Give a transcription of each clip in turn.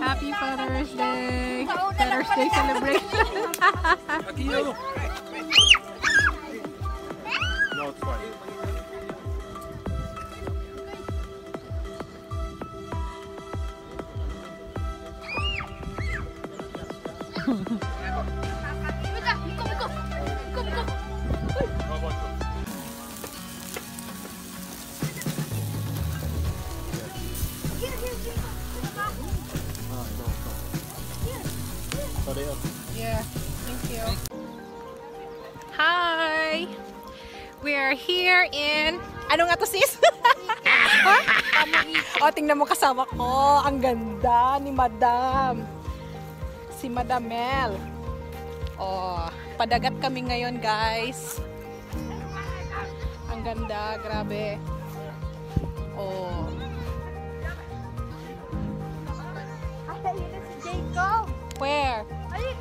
Happy Father's Day! Father's Day celebration! No, it's fine. Yeah, thank you. Hi! We are here in... Ano nga to, sis? O, tingnan mo kasama ko. Ang ganda ni Madam. Si Madam Mel. O, padagat kami ngayon, guys. Ang ganda, grabe. O. Where?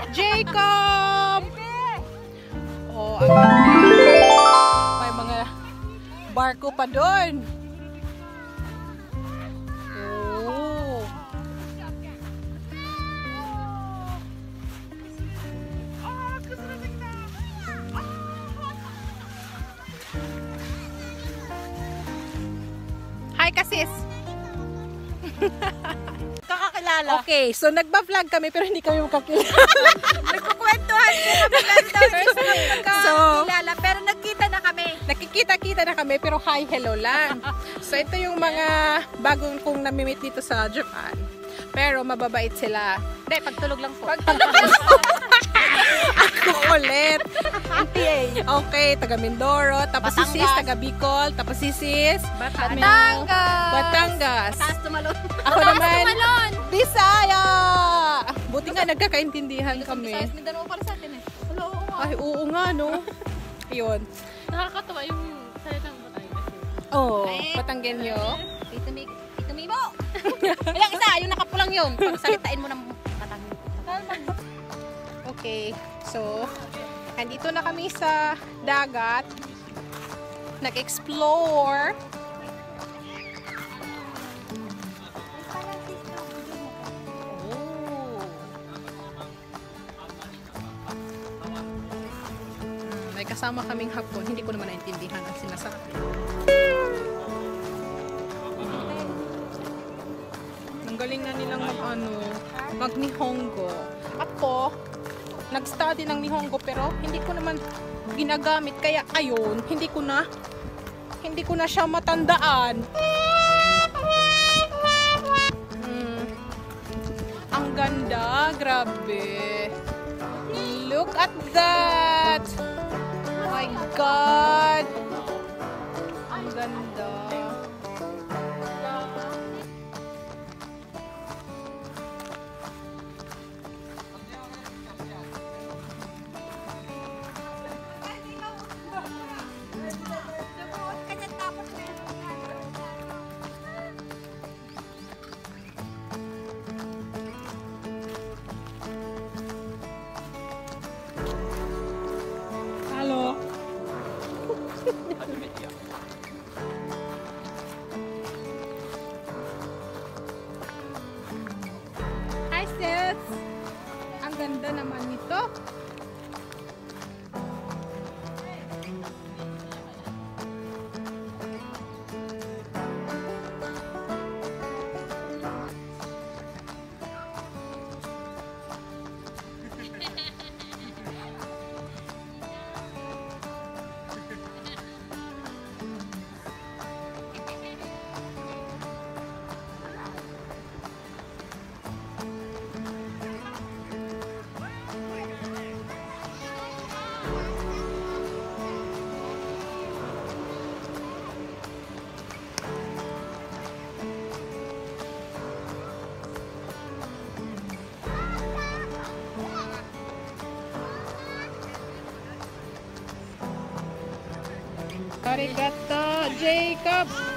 Jacob! Oh, ang ganda. May mga barko pa doon. Oh. Hi, kasis! Kakakilala. Okay, so nagba-vlog kami pero hindi kami makakilala. Nagkukwentuhan kakilala, pero nagkita na kami. Nakikita-kita na kami pero hi, hello lang. So ito yung mga bagong kong namimit dito sa Japan. Pero mababait sila. Hindi, pagtulog lang po. Ako ulit. Okay, taga Mindoro, tapos si sis, taga Bicol, tapos si sis, Batangas. Taas tumalon. Ako naman, Bisaya. Buti nga nagkakaintindihan kami. Mindanao para sa atin eh. Ay, oo nga, no? Ayun. Nakakatawa yung salitang Batangas. Oo, Batanggenyo. Tito Mibo. Ayang isa, yung nakapulang yun. Pagsalitain mo ng Batangas. Okay, so, andito na kami sa dagat. Nag-explore. May kasama kaming hapon. Hindi ko naman naintindihan ang sinasabi. Ang galing na nilang mag-Nihongo. Ako, nag-study ng Nihongo pero hindi ko naman ginagamit. Kaya ayun, hindi ko na siya matandaan. Ang ganda, grabe. Look at that. Oh my God. Ang ganda. Hello. Hi sis. Ang ganda naman nito. Arigato, Jacob!